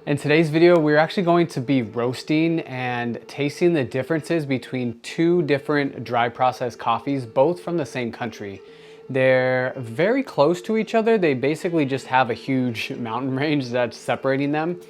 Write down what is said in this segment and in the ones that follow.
In today's video, we're actually going to be roasting and tasting the differences between two different dry process coffees, both from the same country. They're very close to each other. They basically just have a huge mountain range that's separating them.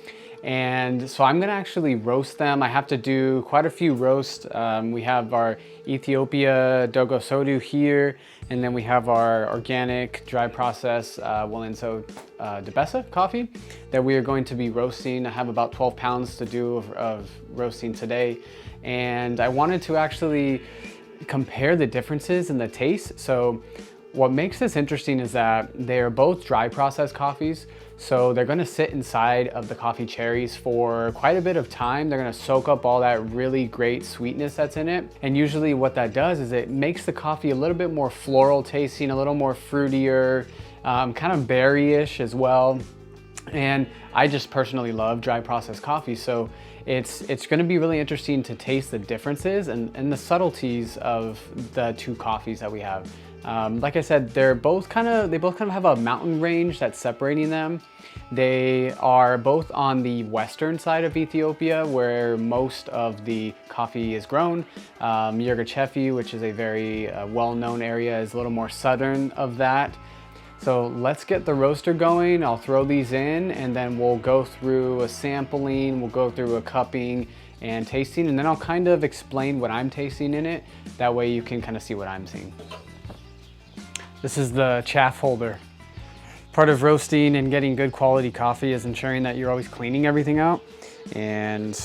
And so I'm gonna actually roast them. I have to do quite a few roasts. We have our Ethiopia Dogo Sodu here, and then we have our organic dry process Wolinso Debesa coffee that we are going to be roasting. I have about 12 pounds to do of roasting today. And I wanted to actually compare the differences in the taste. So what makes this interesting is that they're both dry process coffees. So they're gonna sit inside of the coffee cherries for quite a bit of time. They're gonna soak up all that really great sweetness that's in it. And usually what that does is it makes the coffee a little bit more floral tasting, a little more fruitier, kind of berry-ish as well. And I just personally love dry process coffee. So it's gonna be really interesting to taste the differences and the subtleties of the two coffees that we have. Like I said, they both kind of have a mountain range that's separating them. They are both on the western side of Ethiopia, where most of the coffee is grown. Yirgacheffe, which is a very well-known area, is a little more southern of that. So let's get the roaster going. I'll throw these in and then we'll go through a sampling, we'll go through a cupping and tasting, and then I'll kind of explain what I'm tasting in it. That way you can kind of see what I'm seeing. This is the chaff holder. Part of roasting and getting good quality coffee is ensuring that you're always cleaning everything out. And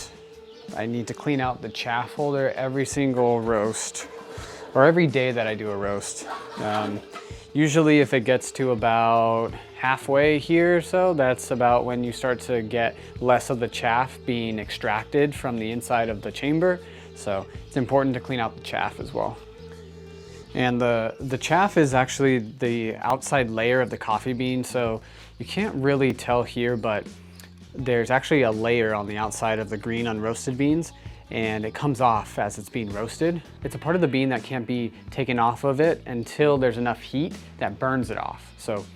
I need to clean out the chaff holder every single roast, or every day that I do a roast. Usually if it gets to about halfway here or so, that's about when you start to get less of the chaff being extracted from the inside of the chamber. So it's important to clean out the chaff as well. And the chaff is actually the outside layer of the coffee bean, so you can't really tell here, but there's actually a layer on the outside of the green unroasted beans, and it comes off as it's being roasted. It's a part of the bean that can't be taken off of it until there's enough heat that burns it off. So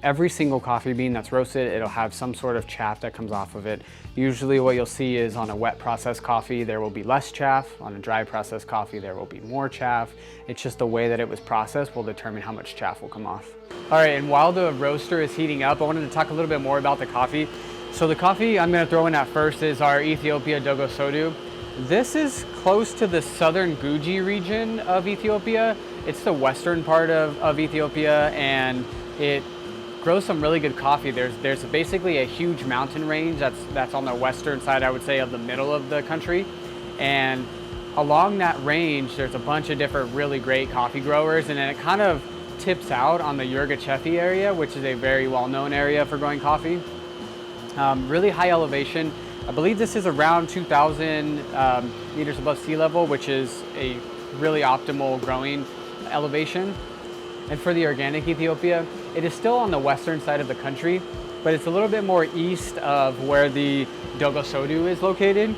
every single coffee bean that's roasted, it'll have some sort of chaff that comes off of it. Usually what you'll see is on a wet process coffee, there will be less chaff. On a dry process coffee, there will be more chaff. It's just the way that it was processed will determine how much chaff will come off. All right, and while the roaster is heating up, I wanted to talk a little bit more about the coffee. So the coffee I'm gonna throw in at first is our Ethiopia Dogo Sodu. This is close to the southern Guji region of Ethiopia. It's the western part of Ethiopia, and it grows some really good coffee. There's basically a huge mountain range that's on the western side, I would say, of the middle of the country. And along that range, there's a bunch of different really great coffee growers, and then it kind of tips out on the Yirgacheffe area, which is a very well-known area for growing coffee. Really high elevation. I believe this is around 2,000 meters above sea level, which is a really optimal growing elevation. And for the organic Ethiopia, it is still on the western side of the country, but it's a little bit more east of where the Dogo Sodu is located.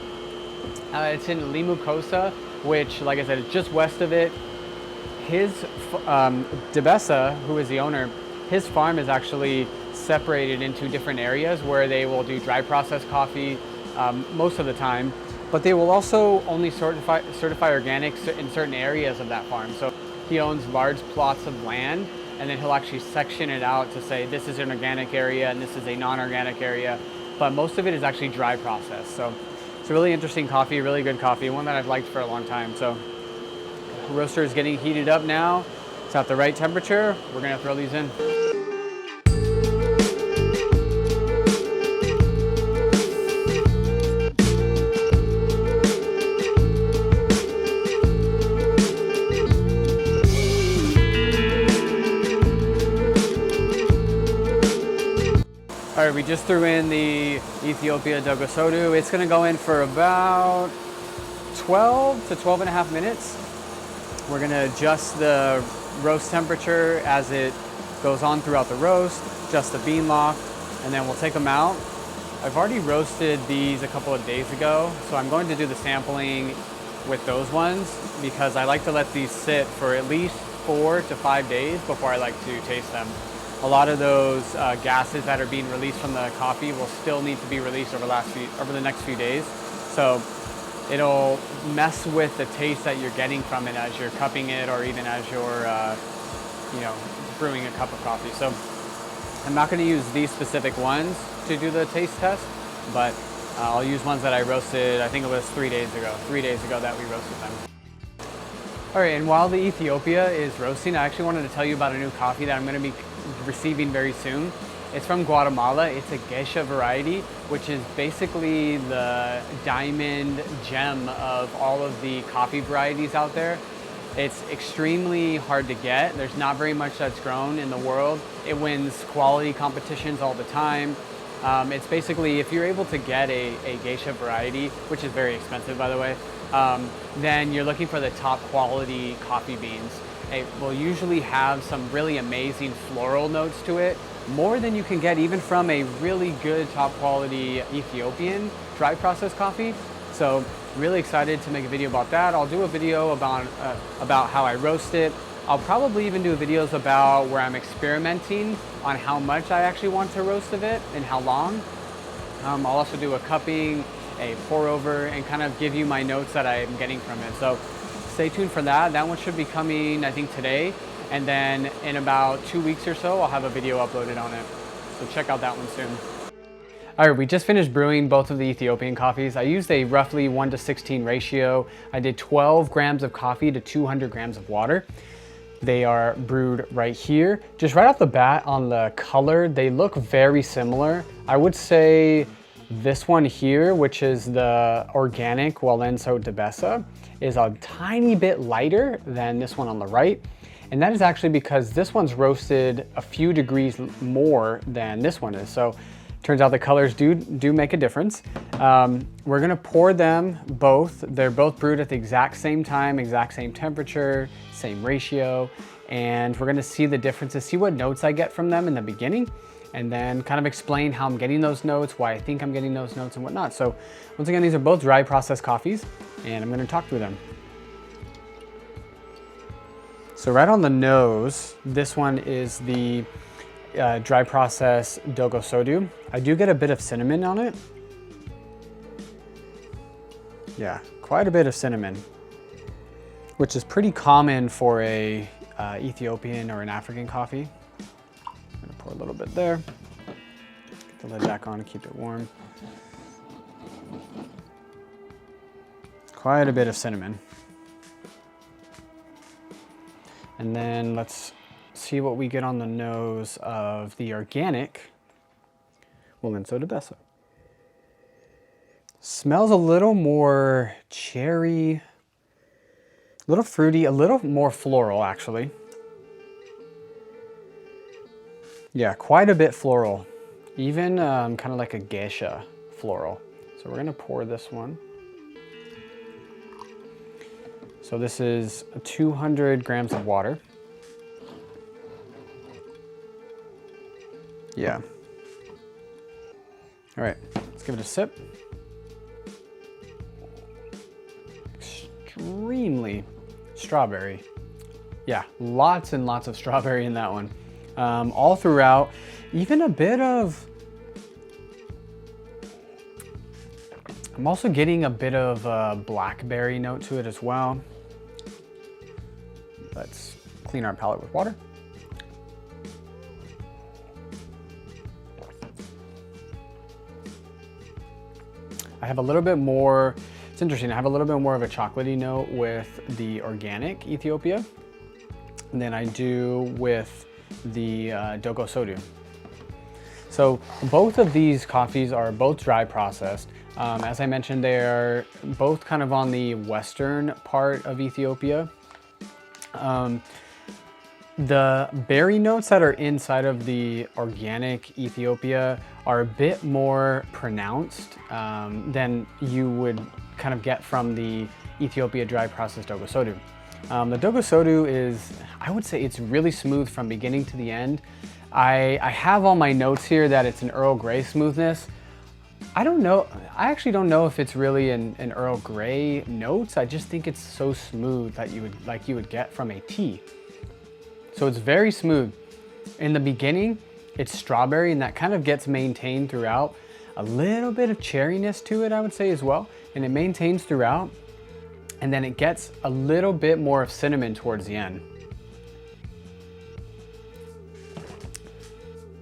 It's in Limukosa, which, like I said, is just west of it. His Debesa, who is the owner, his farm is actually separated into different areas where they will do dry process coffee most of the time, but they will also only certify organics in certain areas of that farm. So he owns large plots of land, and then he'll actually section it out to say this is an organic area and this is a non-organic area, but most of it is actually dry process. So it's a really interesting coffee, really good coffee, one that I've liked for a long time. So the roaster is getting heated up now. It's at the right temperature. We're gonna throw these in. All right, we just threw in the Ethiopia Dogo Sodu. It's gonna go in for about 12 to 12 and a half minutes. We're gonna adjust the roast temperature as it goes on throughout the roast, adjust the bean lock, and then we'll take them out. I've already roasted these a couple of days ago, so I'm going to do the sampling with those ones because I like to let these sit for at least 4 to 5 days before I like to taste them. a lot of those gases that are being released from the coffee will still need to be released over the next few days. So it'll mess with the taste that you're getting from it as you're cupping it, or even as you're brewing a cup of coffee. So I'm not going to use these specific ones to do the taste test, but I'll use ones that I roasted, I think it was 3 days ago. 3 days ago that we roasted them. All right, and while the Ethiopia is roasting, I actually wanted to tell you about a new coffee that I'm going to be receiving very soon. It's from Guatemala. It's a geisha variety, which is basically the diamond gem of all of the coffee varieties out there. It's extremely hard to get. There's not very much that's grown in the world. It wins quality competitions all the time. It's basically, if you're able to get a geisha variety, which is very expensive by the way, then you're looking for the top quality coffee beans. It will usually have some really amazing floral notes to it, more than you can get even from a really good top quality Ethiopian dry process coffee. So really excited to make a video about that. I'll do a video about how I roast it. I'll probably even do videos about where I'm experimenting on how much I actually want to roast of it and how long. I'll also do a cupping, a pour over, and kind of give you my notes that I'm getting from it. So stay tuned for that. That one should be coming, I think, today. And then in about 2 weeks or so, I'll have a video uploaded on it. So check out that one soon. All right, we just finished brewing both of the Ethiopian coffees. I used a roughly 1:16 ratio. I did 12 grams of coffee to 200 grams of water. They are brewed right here. Just right off the bat on the color, they look very similar. I would say this one here, which is the organic Walenso de Bessa, is a tiny bit lighter than this one on the right. And that is actually because this one's roasted a few degrees more than this one is. So turns out the colors do make a difference. We're gonna pour them both. They're both brewed at the exact same time, exact same temperature, same ratio. And we're gonna see the differences, see what notes I get from them in the beginning, and then kind of explain how I'm getting those notes, why I think I'm getting those notes and whatnot. So once again, these are both dry process coffees, and I'm gonna talk through them. So right on the nose, this one is the dry process Dogo Sodu. I do get a bit of cinnamon on it. Yeah, quite a bit of cinnamon, which is pretty common for a Ethiopian or an African coffee. I'm gonna pour a little bit there. Get the lid back on to keep it warm. Quite a bit of cinnamon. And then let's see what we get on the nose of the organic Walenso de Bessa. Smells a little more cherry, a little fruity, a little more floral actually. Yeah, quite a bit floral, even kind of like a geisha floral. So we're gonna pour this one. So this is 200 grams of water. Yeah. All right, let's give it a sip. Extremely strawberry. Yeah, lots and lots of strawberry in that one. All throughout, even a bit of, I'm also getting a bit of a blackberry note to it as well. Let's clean our palate with water. I have a little bit more, it's interesting, I have a little bit more of a chocolatey note with the organic Ethiopia than I do with the Dogo Sodu. So both of these coffees are both dry processed. As I mentioned, they are both kind of on the western part of Ethiopia. The berry notes that are inside of the organic Ethiopia are a bit more pronounced than you would kind of get from the Ethiopia dry processed Dogo Sodu. The Dogo Sodu is, I would say it's really smooth from beginning to the end. I have on my notes here that it's an Earl Grey smoothness. I don't know, I actually don't know if it's really an Earl Grey notes. I just think it's so smooth that you would get from a tea. So it's very smooth. In the beginning, it's strawberry, and that kind of gets maintained throughout. A little bit of cherryness to it, I would say, as well, and it maintains throughout. And then it gets a little bit more of cinnamon towards the end.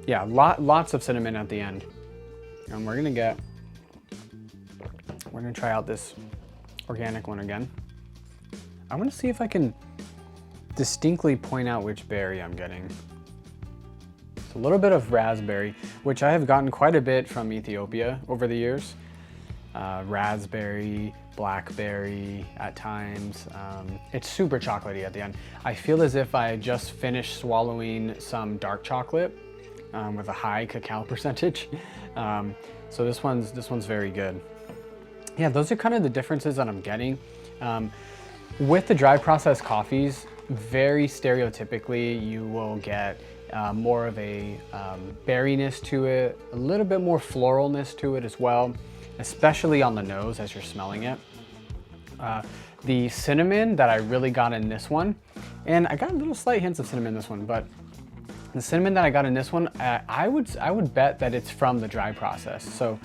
Yeah, lots of cinnamon at the end. And we're gonna try out this organic one again. I wanna see if I can distinctly point out which berry I'm getting. It's a little bit of raspberry, which I have gotten quite a bit from Ethiopia over the years. Raspberry, blackberry at times. It's super chocolatey at the end. I feel as if I just finished swallowing some dark chocolate with a high cacao percentage. So this one's very good. Yeah, those are kind of the differences that I'm getting. With the dry processed coffees, very stereotypically, you will get more of a berryness to it, a little bit more floralness to it as well, especially on the nose as you're smelling it. The cinnamon that I really got in this one, and I got a little slight hints of cinnamon in this one, but the cinnamon that I got in this one, I would bet that it's from the dry process. So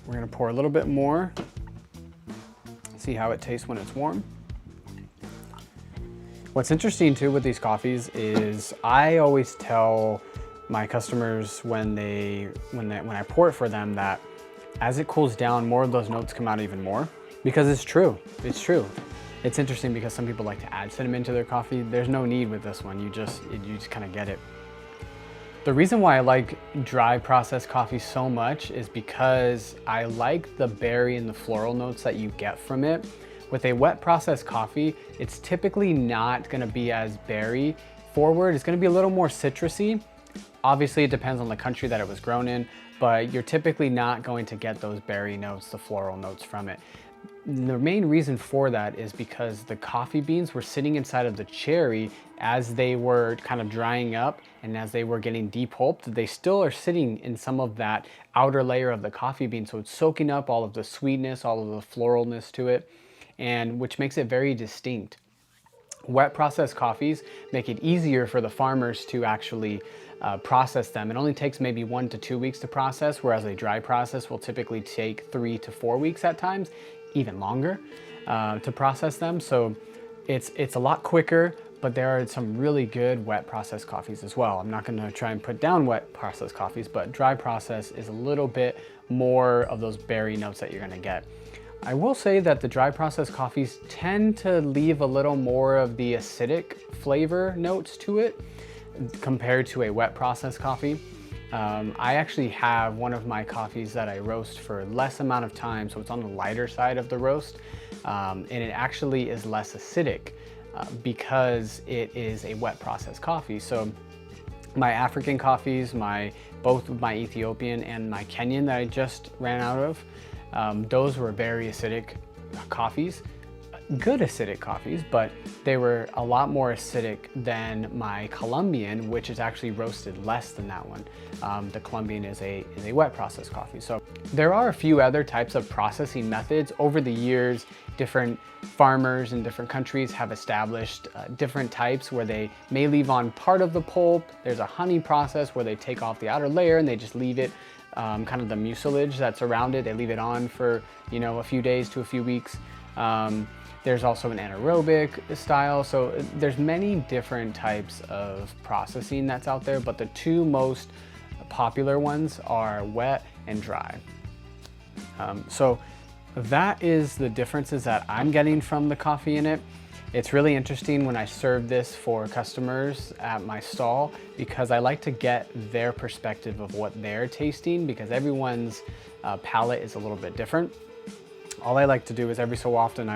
we're gonna pour a little bit more, see how it tastes when it's warm. What's interesting too with these coffees is I always tell my customers when I pour it for them that as it cools down, more of those notes come out even more, because it's true. It's true. It's interesting because some people like to add cinnamon to their coffee. There's no need with this one. You just kind of get it. The reason why I like dry processed coffee so much is because I like the berry and the floral notes that you get from it. With a wet processed coffee, it's typically not gonna be as berry forward. It's gonna be a little more citrusy. Obviously, it depends on the country that it was grown in, but you're typically not going to get those berry notes, the floral notes from it. The main reason for that is because the coffee beans were sitting inside of the cherry as they were kind of drying up, and as they were getting depulped, they still are sitting in some of that outer layer of the coffee bean. So it's soaking up all of the sweetness, all of the floralness to it, and which makes it very distinct. Wet processed coffees make it easier for the farmers to actually process them. It only takes maybe 1 to 2 weeks to process, whereas a dry process will typically take 3 to 4 weeks at times, even longer to process them. So it's a lot quicker, but there are some really good wet processed coffees as well. I'm not gonna try and put down wet processed coffees, but dry process is a little bit more of those berry notes that you're gonna get. I will say that the dry processed coffees tend to leave a little more of the acidic flavor notes to it compared to a wet processed coffee. I actually have one of my coffees that I roast for less amount of time, so it's on the lighter side of the roast, and it actually is less acidic because it is a wet processed coffee. So my African coffees, both my Ethiopian and my Kenyan that I just ran out of, those were very acidic coffees. Good acidic coffees, but they were a lot more acidic than my Colombian, which is actually roasted less than that one. The Colombian is a wet processed coffee. So there are a few other types of processing methods. Over the years, different farmers in different countries have established different types where they may leave on part of the pulp. There's a honey process where they take off the outer layer and they just leave it kind of the mucilage that's around it. They leave it on for, a few days to a few weeks. There's also an anaerobic style. So there's many different types of processing that's out there, but the two most popular ones are wet and dry. So that is the differences that I'm getting from the coffee in it. It's really interesting when I serve this for customers at my stall, because I like to get their perspective of what they're tasting, because everyone's palate is a little bit different. All I like to do is every so often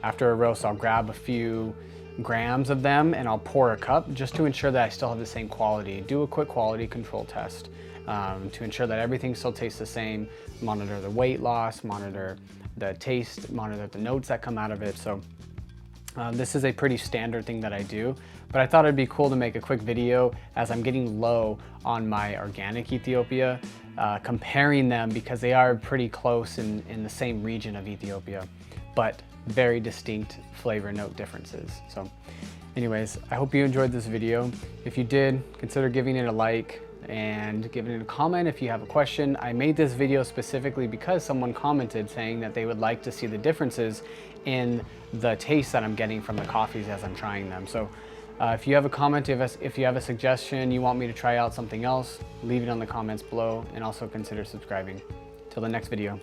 after a roast, I'll grab a few grams of them and I'll pour a cup just to ensure that I still have the same quality. Do a quick quality control test to ensure that everything still tastes the same, monitor the weight loss, monitor the taste, monitor the notes that come out of it. So this is a pretty standard thing that I do, but I thought it'd be cool to make a quick video as I'm getting low on my organic Ethiopia, comparing them because they are pretty close in the same region of Ethiopia, but very distinct flavor note differences. So Anyways, I hope you enjoyed this video. If you did, consider giving it a like and giving it a comment if you have a question. I made this video specifically because someone commented saying that they would like to see the differences in the taste that I'm getting from the coffees as I'm trying them. So if you have a comment, if you have a suggestion, you want me to try out something else, leave it on the comments below, and also consider subscribing. Till the next video.